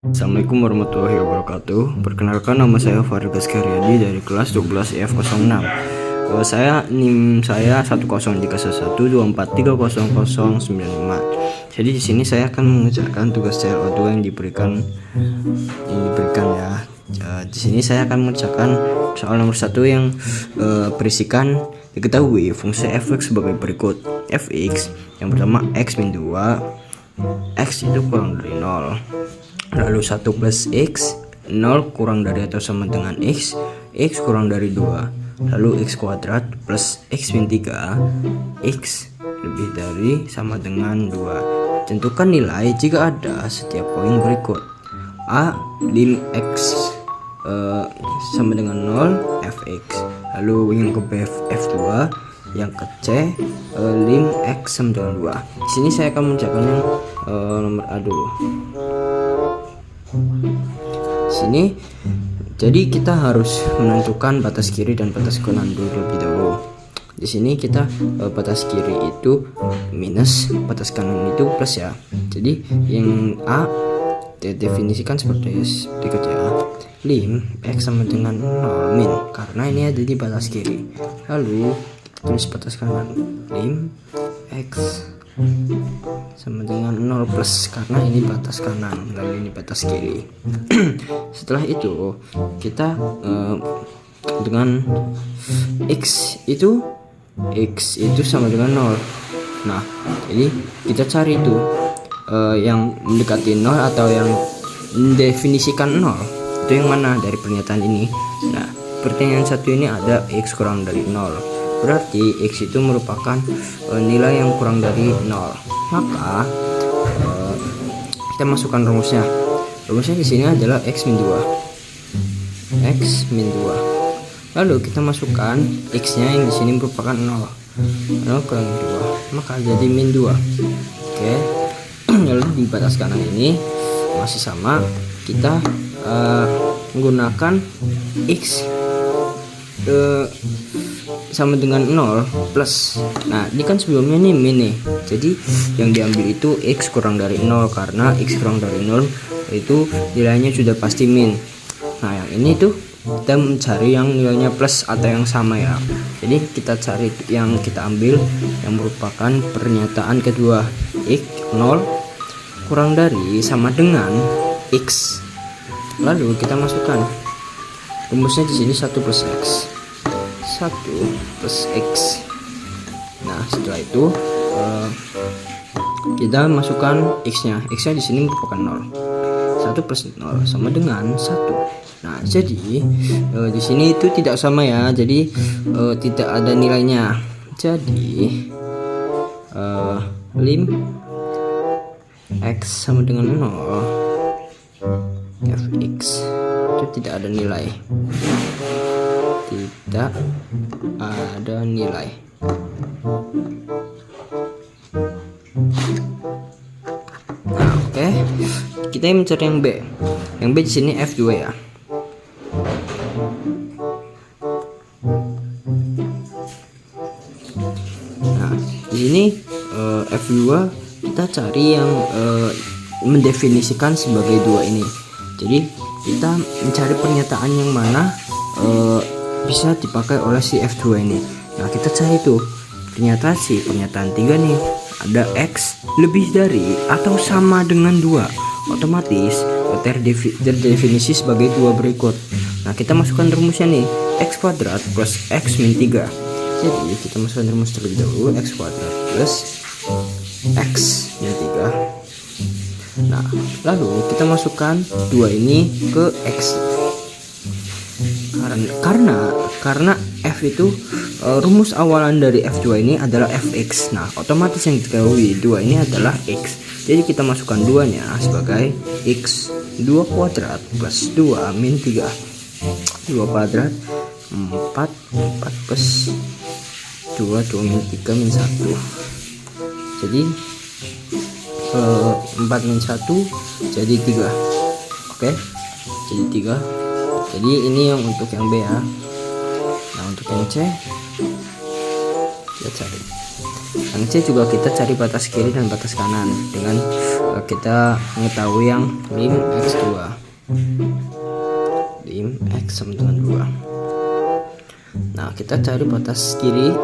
Assalamualaikum warahmatullahi wabarakatuh. Perkenalkan, nama saya Fargas Karyadi dari kelas 12 IF06. Saya NIM saya 1031124300095. Jadi di sini saya akan mengerjakan tugas CLO2 yang diberikan ya. Di sini saya akan mengerjakan soal nomor 1 yang berisikan diketahui fungsi fx sebagai berikut. Fx yang pertama x min 2, x itu kurang dari 0. Lalu 1 plus x, 0 kurang dari atau sama dengan x, x kurang dari 2. Lalu x kuadrat plus x min 3, x lebih dari sama dengan 2. Tentukan nilai jika ada setiap poin berikut. A, lim x sama dengan 0, fx. Lalu yang ke B, f2. Yang ke C, lim x sama dengan 2. Di sini saya akan mengerjakan yang nomor A dulu. Sini jadi kita harus menentukan batas kiri dan batas kanan dulu terlebih dahulu. Di sini kita batas kiri itu minus, batas kanan itu plus ya. Jadi yang A didefinisikan seperti berikut ya. Lim x sama dengan 0 min, karena ini ada di batas kiri. Lalu kita tulis batas kanan, lim x sama dengan 0 plus, karena ini batas kanan, lalu ini batas kiri. Setelah itu kita dengan x itu sama dengan 0. Nah, jadi kita cari itu yang mendekati 0 atau yang mendefinisikan 0 itu yang mana dari pernyataan ini. Nah, pertanyaan satu ini ada x kurang dari 0. Berarti x itu merupakan nilai yang kurang dari 0. Maka kita masukkan rumusnya. Rumusnya di sini adalah x min 2. X min 2. Lalu kita masukkan x-nya yang di sini merupakan 0. 0 kurang 2, maka jadi min 2. Oke. Lalu di batas kanan ini masih sama, kita menggunakan x sama dengan 0 plus. Nah, ini kan sebelumnya nih min nih. Jadi yang diambil itu x kurang dari 0, karena x kurang dari 0 itu nilainya sudah pasti min. Nah, yang ini tuh kita mencari yang nilainya plus atau yang sama ya. Jadi kita cari yang kita ambil yang merupakan pernyataan kedua, x 0 kurang dari sama dengan x. Lalu kita masukkan rumusnya di sini 1 plus x. 1 plus x. Nah, setelah itu kita masukkan x-nya. X-nya di sini merupakan 0. 1 plus 0 sama dengan 1. Nah, jadi di sini itu tidak sama ya. Jadi tidak ada nilainya. Jadi lim x sama dengan 0, fx itu tidak ada nilai. Tidak ada nilai. Nah, oke. Kita mencari yang B. Yang B di sini f2 ya. Nah, di sini f2 kita cari yang mendefinisikan sebagai 2 ini. Jadi kita mencari pernyataan yang mana bisa dipakai oleh si f2 ini. Nah, kita cari tuh ternyata si pernyataan 3 nih ada x lebih dari atau sama dengan 2, otomatis terdefinisi sebagai 2 berikut. Nah, kita masukkan rumusnya nih, x kuadrat plus x min 3. Jadi kita masukkan rumus terlebih dahulu, x kuadrat plus x min 3. Nah, lalu kita masukkan 2 ini ke x. Karena f itu rumus awalan dari f2 ini adalah fx. Nah, otomatis yang diketahui 2 ini adalah x. Jadi kita masukkan 2-nya sebagai x. 2 kuadrat plus 2 min 3. 2 kuadrat 4 plus 2 min 3 min 1. Jadi 4 min 1 jadi 3. Oke, jadi 3. Jadi ini yang untuk yang B ya. Nah, untuk yang C kita cari Yang C juga kita cari batas kiri dan batas kanan dengan kita mengetahui yang lim x2. Lim x sama dengan 2. Nah, kita cari batas kiri,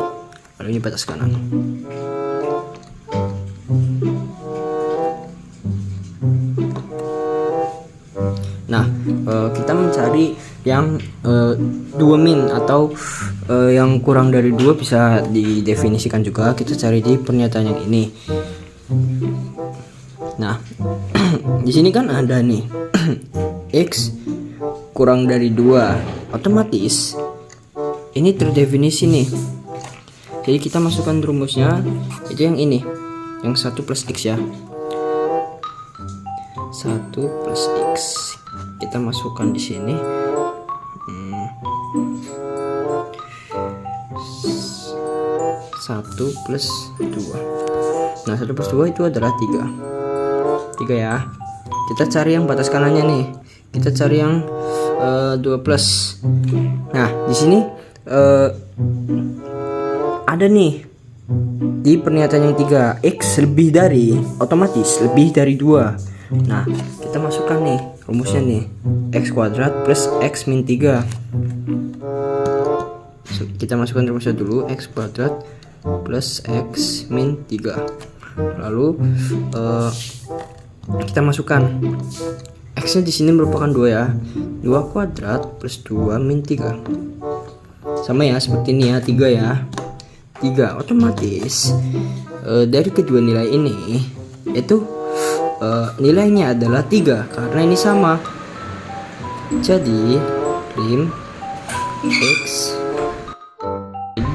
lalu ini batas kanan. Nah, kita mencari yang 2 min atau yang kurang dari 2 bisa didefinisikan juga. Kita cari di pernyataan yang ini. Nah, di sini kan ada nih x kurang dari 2, otomatis ini terdefinisi nih. Jadi kita masukkan rumusnya itu yang ini, yang 1 plus x ya. 1 plus x kita masukkan di sini. 1 plus 2. Nah, 1 plus 2 itu adalah 3 ya. Kita cari yang batas kanannya nih. Kita cari yang 2 plus. Nah, di sini ada nih di pernyataan yang 3, x lebih dari, otomatis lebih dari 2. Nah, kita masukkan nih rumusnya nih, x kuadrat plus x min 3. Kita masukkan rumusnya dulu, x kuadrat plus x min 3. Lalu kita masukkan x nya di sini merupakan 2 ya. 2 kuadrat plus 2 min 3 sama ya, seperti ini ya, 3 ya. 3 otomatis dari kedua nilai ini itu nilainya adalah 3 karena ini sama. Jadi lim x.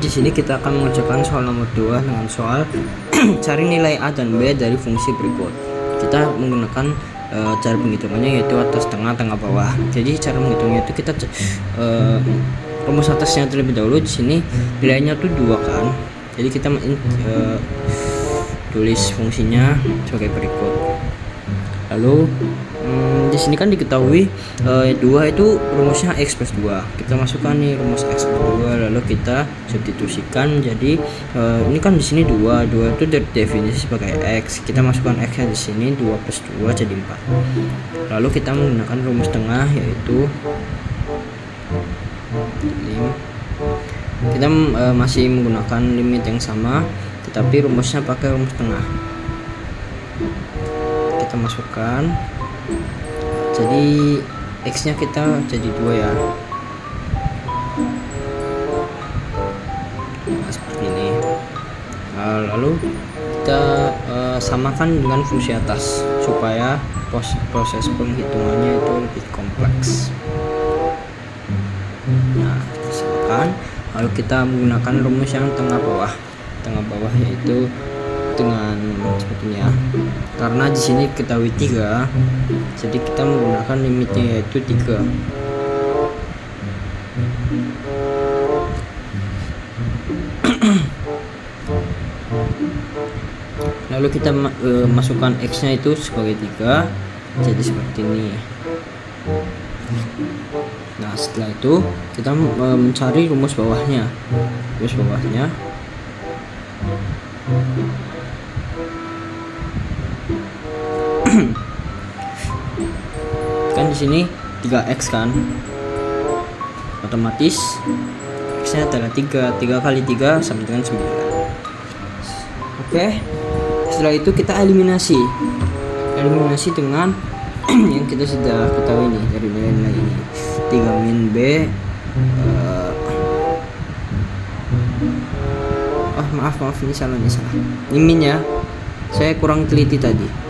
Di sini kita akan mengerjakan soal nomor 2 dengan soal cari nilai a dan b dari fungsi berikut. Kita menggunakan cara penghitungannya yaitu atas tengah tengah bawah. Jadi cara menghitungnya itu kita rumus atasnya terlebih dahulu. Di sini nilainya tuh 2 kan. Jadi kita tulis fungsinya sebagai berikut. Lalu di sini kan diketahui 2 itu rumusnya x plus 2. Kita masukkan nih rumus x plus 2, lalu kita substitusikan. Jadi ini kan di sini 2 itu terdefinisi sebagai x. Kita masukkan x nya di sini, 2 plus 2 jadi 4. Lalu kita menggunakan rumus tengah yaitu kita masih menggunakan limit yang sama, tetapi rumusnya pakai rumus tengah. Kita masukkan, jadi x nya kita jadi 2 ya. Nah, seperti ini. Lalu kita samakan dengan fungsi atas supaya proses penghitungannya itu lebih kompleks. Nah, kita samakan. Lalu kita menggunakan rumus yang tengah bawah yaitu dengan seperti ini ya. Karena di sini ketahui 3, jadi kita menggunakan limitnya yaitu 3. Lalu kita masukkan x nya itu sebagai 3, jadi seperti ini. Nah, setelah itu kita mencari rumus bawahnya. Kan di sini 3x kan, otomatis x nya adalah 3 kali 3 sama dengan 9. Oke, setelah itu kita eliminasi dengan yang kita sudah ketahui nih dari nilai-nilai ini. 3 min b, maaf ini salah. Ini min ya, saya kurang teliti tadi.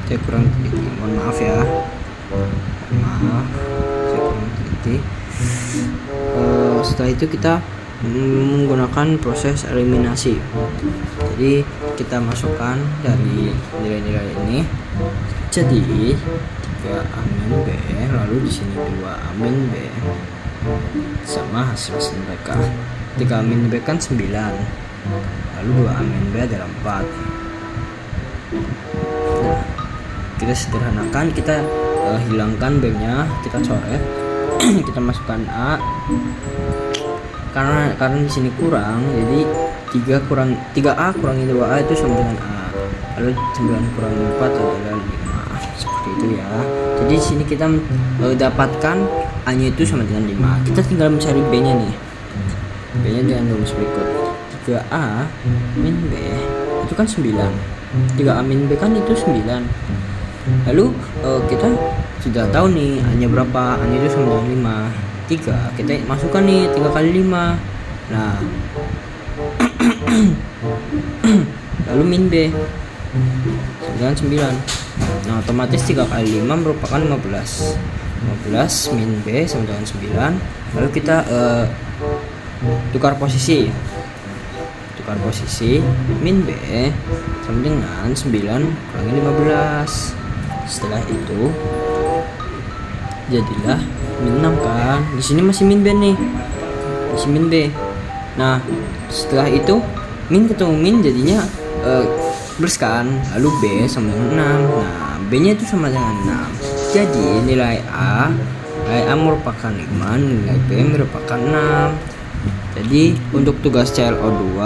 Mohon maaf ya. Saya kurang teliti. Setelah itu kita menggunakan proses eliminasi. Jadi kita masukkan dari nilai-nilai ini. Jadi 3a min b, lalu di sini 2a min b sama hasil mereka. 3a min b kan 9, lalu 2a min b adalah 4. Nah, kita sederhanakan, kita hilangkan b nya, kita coret. Kita masukkan a, karena di sini kurang, jadi 3a kurangi 2a itu sama dengan a. Lalu 9 kurangi 4 adalah 5. Seperti itu ya. Jadi di sini kita dapatkan a-nya itu sama dengan 5. Kita tinggal mencari b-nya nih. B-nya dengan rumus berikut. 3a min b itu kan 9. 3a min b kan itu 9. Lalu kita sudah tahu nih a-nya berapa. A-nya itu sama dengan 5. 3 kita masukkan nih 3 kali 5. Nah lalu min b dengan 9. Nah otomatis 3 kali 5 merupakan 15. 15 min b sama dengan 9. Lalu kita tukar posisi min b sama dengan 9 kurangi 15. Setelah itu jadilah min 6 kan. Di sini masih min b nih. Masih min b. Nah, setelah itu min ketemu min jadinya plus kan. Lalu b sama dengan 6. Nah, b-nya itu sama dengan 6. Jadi nilai a merupakan 5, nilai b merupakan 6. Jadi untuk tugas CLO2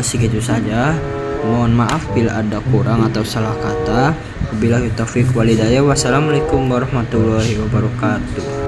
segitu saja. Mohon maaf bila ada kurang atau salah kata. Wabillahi taufiq walhidayah. Wassalamualaikum warahmatullahi wabarakatuh.